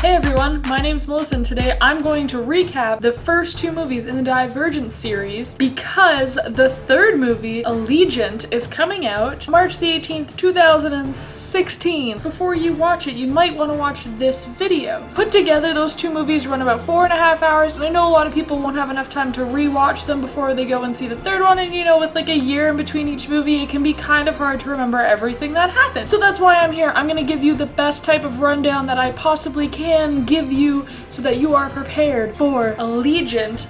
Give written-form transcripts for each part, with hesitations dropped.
Hey everyone, my name's Melissa and today I'm going to recap the first two movies in the Divergent series because the third movie, Allegiant, is coming out March the 18th, 2016. Before you watch it, you might want to watch this video. Put together, those two movies run about 4.5 hours, and I know a lot of people won't have enough time to rewatch them before they go and see the third one, and you know, with like a year in between each movie, it can be kind of hard to remember everything that happened. So that's why I'm here. I'm gonna give you the best type of rundown that I possibly can give you so that you are prepared for Allegiant.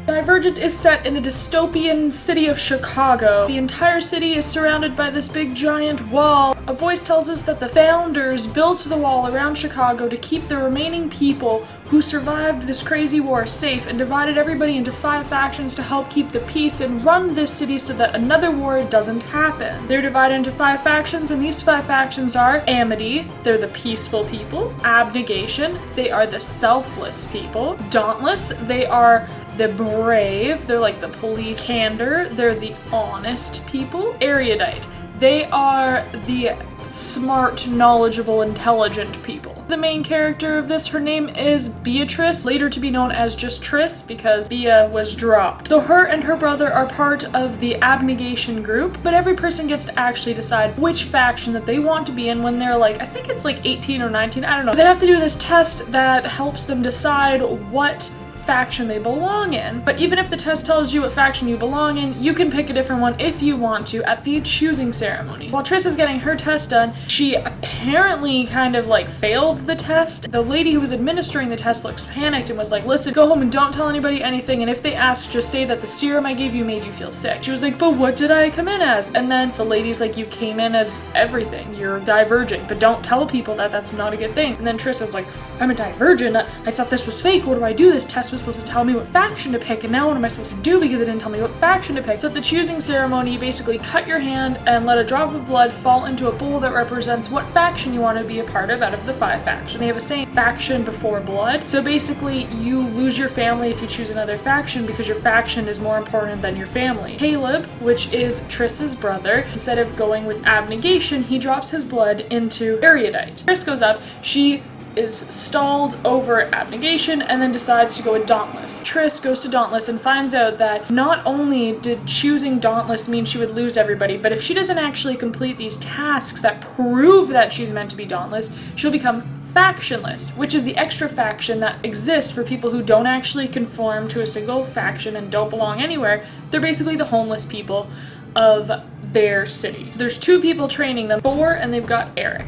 Divergent is set in a dystopian city of Chicago. The entire city is surrounded by this big giant wall. A voice tells us that the founders built the wall around Chicago to keep the remaining people who survived this crazy war safe and divided everybody into 5 factions to help keep the peace and run this city so that another war doesn't happen. They're divided into 5 factions, and these 5 factions are Amity, they're the peaceful people. Abnegation, they are the selfless people. Dauntless, they are the brave, they're like the police. Candor, they're the honest people. Erudite, they are the smart, knowledgeable, intelligent people. The main character of this, her name is Beatrice, later to be known as just Triss because Bea was dropped. So her and her brother are part of the Abnegation group, but every person gets to actually decide which faction that they want to be in when they're like, I think it's like 18 or 19, I don't know. They have to do this test that helps them decide what faction they belong in. But even if the test tells you what faction you belong in, you can pick a different one if you want to at the choosing ceremony. While Triss is getting her test done, she apparently kind of like failed the test. The lady who was administering the test looks panicked and was like, listen, go home and don't tell anybody anything, and if they ask, just say that the serum I gave you made you feel sick. She was like, but what did I come in as? And then the lady's like, you came in as everything. You're divergent, but don't tell people that. That's not a good thing. And then Triss is like, I'm a divergent. I thought this was fake. What do I do? This test was supposed to tell me what faction to pick, and now what am I supposed to do because it didn't tell me what faction to pick? So at the choosing ceremony, you basically cut your hand and let a drop of blood fall into a bowl that represents what faction you want to be a part of out of the 5 factions. They have a saying, faction before blood. So basically, you lose your family if you choose another faction because your faction is more important than your family. Caleb, which is Triss's brother, instead of going with abnegation, he drops his blood into erudite. Triss goes up, she is stalled over abnegation and then decides to go with Dauntless. Triss goes to Dauntless and finds out that not only did choosing Dauntless mean she would lose everybody, but if she doesn't actually complete these tasks that prove that she's meant to be Dauntless, she'll become factionless, which is the extra faction that exists for people who don't actually conform to a single faction and don't belong anywhere. They're basically the homeless people of their city. There's 2 people training them, 4, and they've got Eric.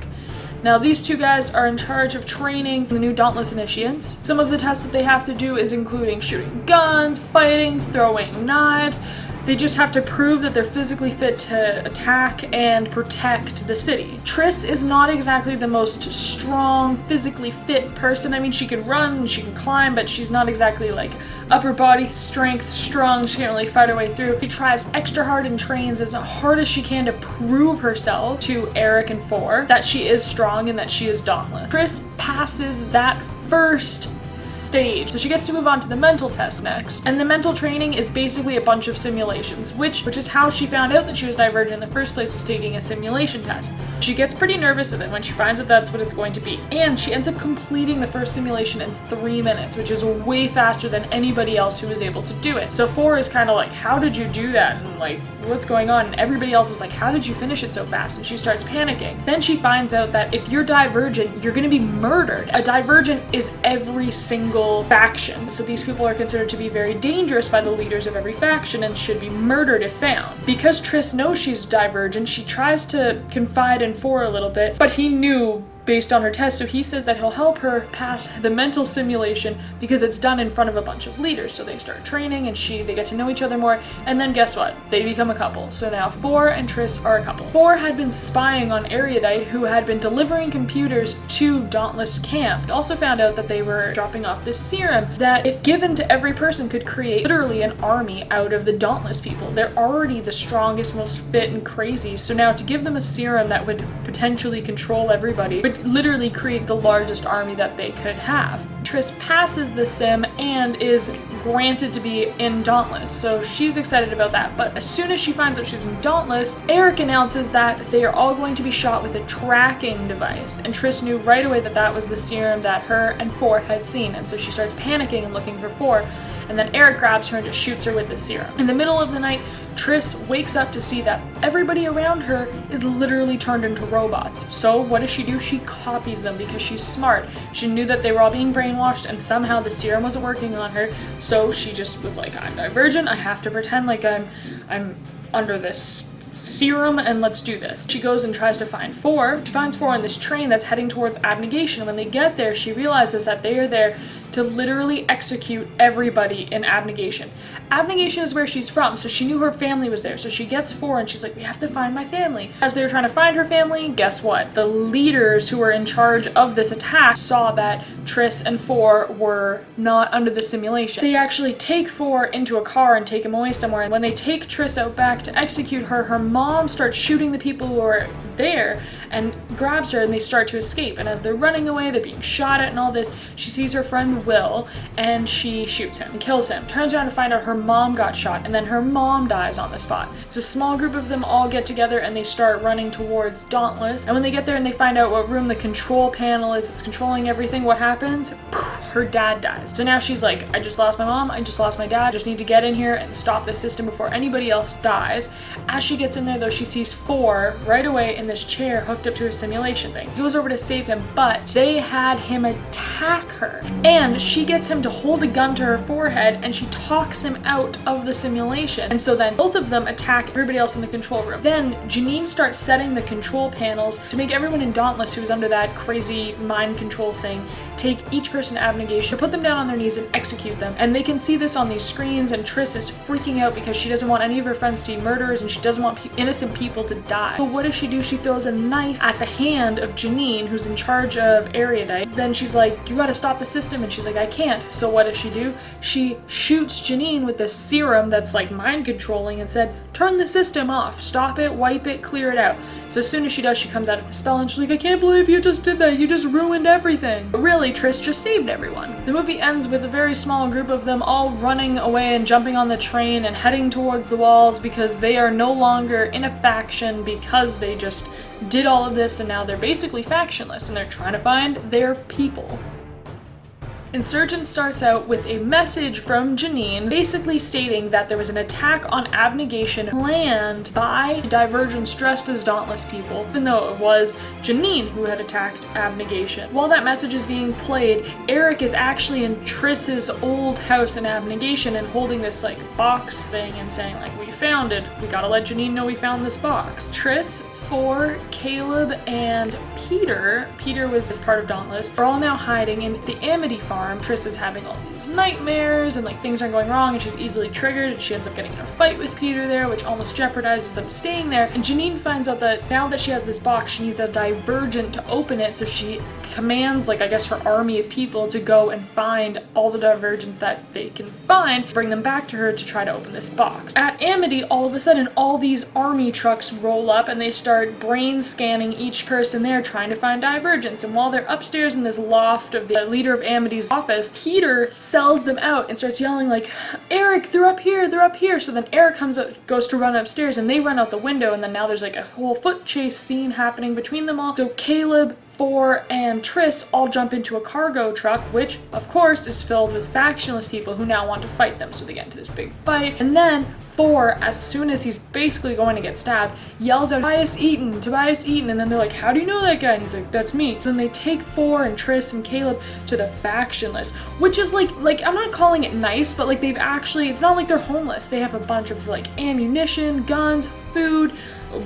Now, these 2 guys are in charge of training the new Dauntless initiates. Some of the tests that they have to do is including shooting guns, fighting, throwing knives. They just have to prove that they're physically fit to attack and protect the city. Triss is not exactly the most strong, physically fit person. I mean, she can run, she can climb, but she's not exactly like upper body strength, strong. She can't really fight her way through. She tries extra hard and trains as hard as she can to prove herself to Eric and 4 that she is strong and that she is dauntless. Triss passes that first stage. So she gets to move on to the mental test next. And the mental training is basically a bunch of simulations, which is how she found out that she was divergent in the first place, was taking a simulation test. She gets pretty nervous of it when she finds out that's what it's going to be. And she ends up completing the first simulation in 3 minutes, which is way faster than anybody else who was able to do it. So 4 is kind of like, how did you do that? And like, what's going on? And everybody else is like, how did you finish it so fast? And she starts panicking. Then she finds out that if you're divergent, you're going to be murdered. A divergent is every single faction. So these people are considered to be very dangerous by the leaders of every faction and should be murdered if found. Because Triss knows she's divergent, she tries to confide in 4 a little bit, but he knew based on her test, so he says that he'll help her pass the mental simulation because it's done in front of a bunch of leaders. So they start training and they get to know each other more, and then guess what? They become a couple. So now 4 and Triss are a couple. 4 had been spying on Erudite, who had been delivering computers to Dauntless camp. He also found out that they were dropping off this serum that, if given to every person, could create literally an army out of the Dauntless people. They're already the strongest, most fit and crazy, so now to give them a serum that would potentially control everybody would literally create the largest army that they could have. Triss passes the sim and is granted to be in Dauntless, so she's excited about that. But as soon as she finds out she's in Dauntless, Eric announces that they are all going to be shot with a tracking device, and Triss knew right away that that was the serum that her and Four had seen, and so she starts panicking and looking for Four. And then Eric grabs her and just shoots her with the serum. In the middle of the night, Triss wakes up to see that everybody around her is literally turned into robots. So what does she do? She copies them because she's smart. She knew that they were all being brainwashed and somehow the serum wasn't working on her. So she just was like, I'm Divergent, I have to pretend like I'm under this serum and let's do this. She goes and tries to find Four. She finds Four on this train that's heading towards Abnegation. When they get there, she realizes that they are there to literally execute everybody in Abnegation. Abnegation is where she's from, so she knew her family was there. So she gets Four and she's like, we have to find my family. As they were trying to find her family, guess what? The leaders who were in charge of this attack saw that Triss and Four were not under the simulation. They actually take Four into a car and take him away somewhere. And when they take Triss out back to execute her, her mom starts shooting the people who are there and grabs her and they start to escape. And as they're running away, they're being shot at and all this, she sees her friend Will and she shoots him and kills him. Turns around to find out her mom got shot and then her mom dies on the spot. So a small group of them all get together and they start running towards Dauntless. And when they get there and they find out what room the control panel is that's controlling everything, what happens? Her dad dies. So now she's like, I just lost my mom, I just lost my dad, I just need to get in here and stop this system before anybody else dies. As she gets in there though, she sees Four right away in this chair hooked up to a simulation thing. She goes over to save him, but they had him attack her. And she gets him to hold a gun to her forehead and she talks him out of the simulation. And so then both of them attack everybody else in the control room. Then Janine starts setting the control panels to make everyone in Dauntless who's under that crazy mind control thing take each person to Abnegation, put them down on their knees and execute them. And they can see this on these screens and Triss is freaking out because she doesn't want any of her friends to be murderers and she doesn't want innocent people to die. So what does she do? She throws a knife at the hand of Janine, who's in charge of Erudite. Then she's like, you gotta stop the system, and she's like, I can't. So what does she do? She shoots Janine with this serum that's like mind controlling and said, turn the system off, stop it, wipe it, clear it out. So as soon as she does, she comes out of the spell and she's like, I can't believe you just did that, you just ruined everything. But really, Triss just saved everyone. The movie ends with a very small group of them all running away and jumping on the train and heading towards the walls because they are no longer in a faction because they just did all of this and now they're basically factionless and they're trying to find their people. Insurgent starts out with a message from Janine basically stating that there was an attack on Abnegation planned by Divergents dressed as Dauntless people, even though it was Janine who had attacked Abnegation. While that message is being played, Eric is actually in Triss's old house in Abnegation and holding this like box thing and saying like, we found it, we gotta let Janine know we found this box. Triss, Four, Caleb, and Peter was part of Dauntless, are all now hiding in the Amity farm. Triss is having all these nightmares and like things are going wrong and she's easily triggered and she ends up getting in a fight with Peter there, which almost jeopardizes them staying there. And Janine finds out that now that she has this box, she needs a Divergent to open it, so she commands like I guess her army of people to go and find all the Divergents that they can find, bring them back to her to try to open this box. At Amity, all of a sudden all these army trucks roll up and they start brain scanning each person there trying to find Divergents. And while they're upstairs in this loft of the leader of Amity's office, Peter sells them out and starts yelling like, Eric, they're up here, they're up here. So then Eric comes out, goes to run upstairs and they run out the window and then now there's like a whole foot chase scene happening between them all. So Caleb, Four, and Triss all jump into a cargo truck, which of course is filled with factionless people who now want to fight them. So they get into this big fight and then Four, as soon as he's basically going to get stabbed, yells out, Tobias Eaton, and then they're like, how do you know that guy? And he's like, that's me. Then they take Four and Triss and Caleb to the factionless, which is like I'm not calling it nice, but like they've actually, it's not like they're homeless. They have a bunch of like ammunition, guns, food,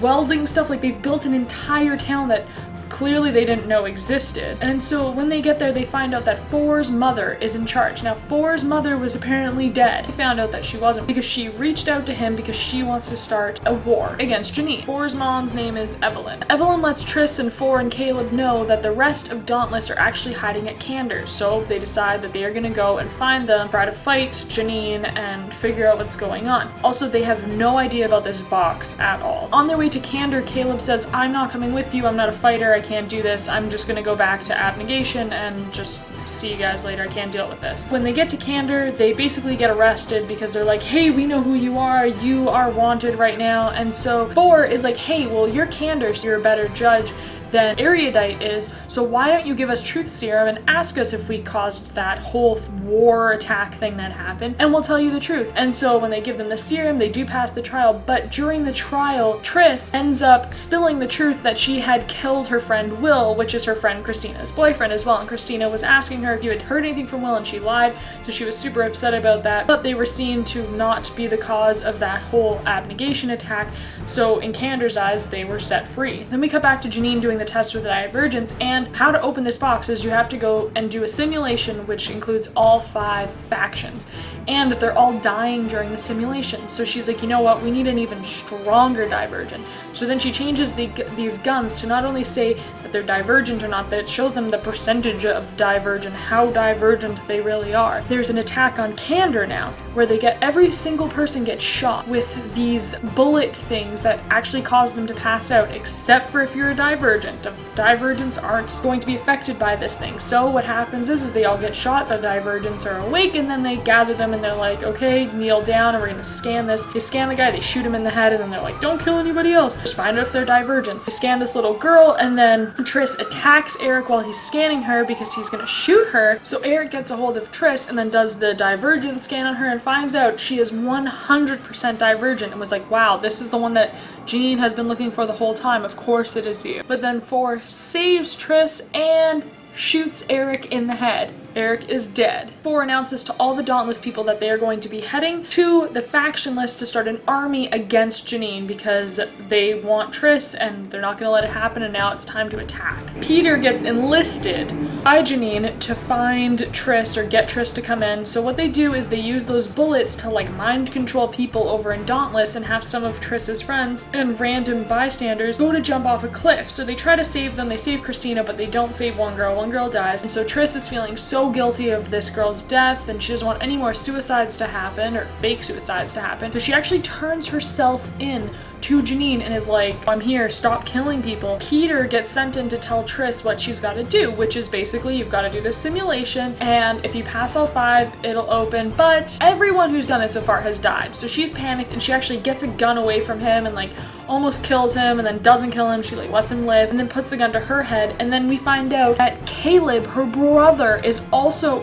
welding stuff. Like they've built an entire town that clearly they didn't know existed. And so when they get there, they find out that Four's mother is in charge. Now, Four's mother was apparently dead. They found out that she wasn't because she reached out to him because she wants to start a war against Janine. Four's mom's name is Evelyn. Evelyn lets Triss and Four and Caleb know that the rest of Dauntless are actually hiding at Cander's. So they decide that they are going to go and find them, try to fight Janine, and figure out what's going on. Also, they have no idea about this box at all. On their way to Candor, Caleb says, I'm not coming with you, I'm not a fighter, I can't do this. I'm just gonna go back to Abnegation and just see you guys later. I can't deal with this. When they get to Candor, they basically get arrested because they're like, hey, we know who you are wanted right now. And so 4 is like, hey, well, you're Candor, so you're a better judge than Erudite is, so why don't you give us truth serum and ask us if we caused that whole war attack thing that happened, and we'll tell you the truth. And so when they give them the serum, they do pass the trial, but during the trial, Triss ends up spilling the truth that she had killed her friend Will, which is her friend Christina's boyfriend as well, and Christina was asking her if you had heard anything from Will, and she lied, so she was super upset about that, but they were seen to not be the cause of that whole abnegation attack, so in Candor's eyes, they were set free. Then we cut back to Janine doing the test with the Divergents, and how to open this box is you have to go and do a simulation which includes all 5 factions, and they're all dying during the simulation. So she's like, you know what, we need an even stronger Divergent. So then she changes these guns to not only say that they're Divergent or not, that it shows them the percentage of Divergent, how Divergent they really are. There's an attack on Candor now where they get every single person gets shot with these bullet things that actually cause them to pass out, except for if you're a Divergent. The Divergents aren't going to be affected by this thing. So what happens is they all get shot, the Divergents are awake, and then they gather them and they're like, okay, kneel down and we're gonna scan this. They scan the guy, they shoot him in the head, and then they're like, don't kill anybody else. Just find out if they're Divergents. They scan this little girl, and then Triss attacks Eric while he's scanning her because he's gonna shoot her. So Eric gets a hold of Triss and then does the Divergent scan on her and finds out she is 100% Divergent and was like, wow, this is the one that Janine has been looking for the whole time. Of course it is you. But then 4 saves Triss and shoots Eric in the head. Eric is dead. 4 announces to all the Dauntless people that they are going to be heading to the faction list to start an army against Janine because they want Triss and they're not going to let it happen, and now it's time to attack. Peter gets enlisted by Janine to find Triss or get Triss to come in. So what they do is they use those bullets to like mind control people over in Dauntless and have some of Triss's friends and random bystanders go to jump off a cliff. So they try to save them. They save Christina, but they don't save one girl. One girl dies. And so Triss is feeling so guilty of this girl's death, and she doesn't want any more suicides to happen or fake suicides to happen. So she actually turns herself in to Janine and is like, I'm here, stop killing people. Peter gets sent in to tell Triss what she's got to do, which is basically you've got to do this simulation, and if you pass all 5, it'll open, but everyone who's done it so far has died. So she's panicked and she actually gets a gun away from him and like almost kills him and then doesn't kill him. She like lets him live and then puts the gun to her head, and then we find out that Caleb, her brother, is also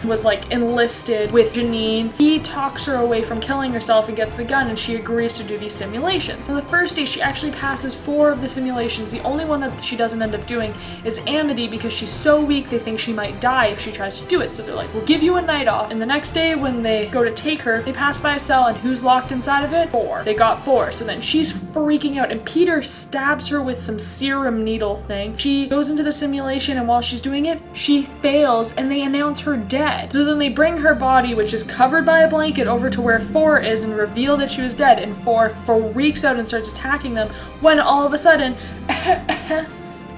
was like enlisted with Janine. He talks her away from killing herself and gets the gun, and she agrees to do these simulations. So the first day she actually passes 4 of the simulations. The only one that she doesn't end up doing is Amity because she's so weak they think she might die if she tries to do it. So they're like, we'll give you a night off. And the next day when they go to take her, they pass by a cell, and who's locked inside of it? 4. They got 4. So then she's freaking out, and Peter stabs her with some serum needle thing. She goes into the simulation, and while she's doing it, she fails, and they announce her dead. So then they bring her body, which is covered by a blanket, over to where 4 is and reveal that she was dead, and 4 freaks out and starts attacking them when all of a sudden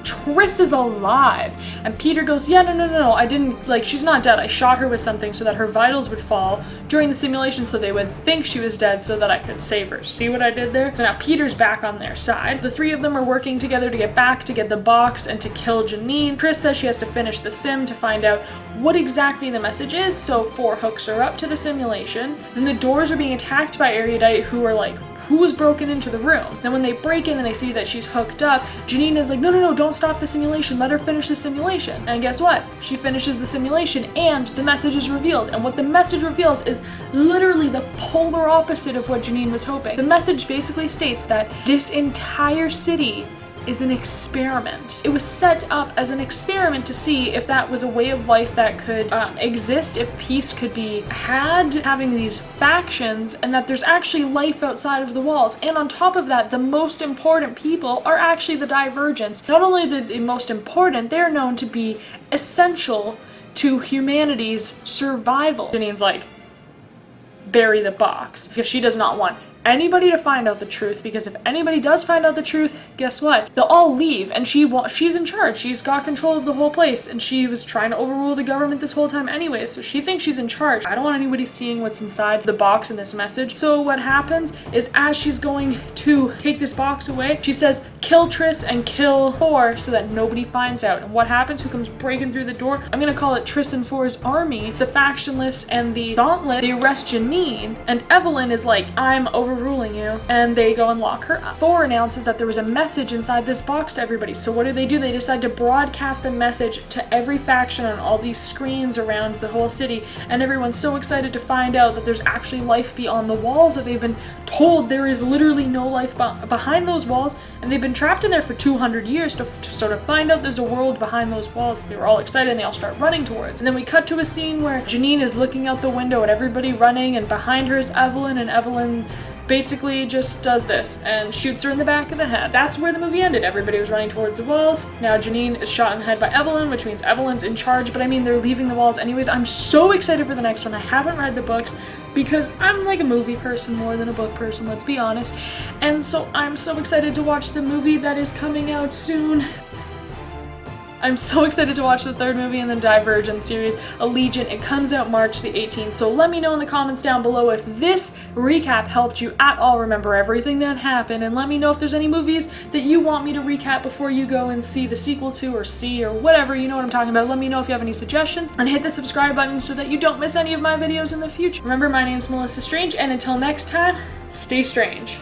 Triss is alive. And Peter goes, yeah, no, I didn't, like, she's not dead. I shot her with something so that her vitals would fall during the simulation so they would think she was dead so that I could save her. See what I did there? So now Peter's back on their side. The 3 of them are working together to get back, to get the box, and to kill Janine. Triss says she has to finish the sim to find out what exactly the message is, so 4 hooks her up to the simulation. Then the doors are being attacked by Erudite, who are like, who was broken into the room? Then when they break in and they see that she's hooked up, Janine is like, no, don't stop the simulation. Let her finish the simulation. And guess what? She finishes the simulation and the message is revealed. And what the message reveals is literally the polar opposite of what Janine was hoping. The message basically states that this entire city is an experiment. It was set up as an experiment to see if that was a way of life that could exist, if peace could be had, having these factions, and that there's actually life outside of the walls. And on top of that, the most important people are actually the Divergents. Not only the most important, they're known to be essential to humanity's survival. Janine's like, bury the box, because she does not want anybody to find out the truth, because if anybody does find out the truth, guess what? They'll all leave, and she's in charge. She's got control of the whole place, and she was trying to overrule the government this whole time anyway, so she thinks she's in charge. I don't want anybody seeing what's inside the box in this message. So what happens is, as she's going to take this box away, she says, kill Triss and kill Thor so that nobody finds out. And what happens? Who comes breaking through the door? I'm gonna call it Triss and Thor's army. The factionless and the Dauntless, they arrest Janine, and Evelyn is like, I'm overruling you, and they go and lock her up. Thor announces that there was a message inside this box to everybody. So what do? They decide to broadcast the message to every faction on all these screens around the whole city, and everyone's so excited to find out that there's actually life beyond the walls, that they've been told there is literally no life behind those walls, and they've been trapped in there for 200 years to sort of find out there's a world behind those walls. They were all excited and they all start running towards. And then we cut to a scene where Janine is looking out the window at everybody running, and behind her is Evelyn, and Evelyn basically just does this and shoots her in the back of the head. That's where the movie ended. Everybody was running towards the walls. Now Janine is shot in the head by Evelyn, which means Evelyn's in charge, but I mean, they're leaving the walls anyways. I'm so excited for the next one. I haven't read the books because I'm like a movie person more than a book person, let's be honest. And so I'm so excited to watch the movie that is coming out soon. I'm so excited to watch the third movie in the Divergent series, Allegiant. It comes out March the 18th. So let me know in the comments down below if this recap helped you at all remember everything that happened, and let me know if there's any movies that you want me to recap before you go and see the sequel to, or see, or whatever, you know what I'm talking about. Let me know if you have any suggestions, and hit the subscribe button so that you don't miss any of my videos in the future. Remember, my name's Melissa Strange, and until next time, stay strange.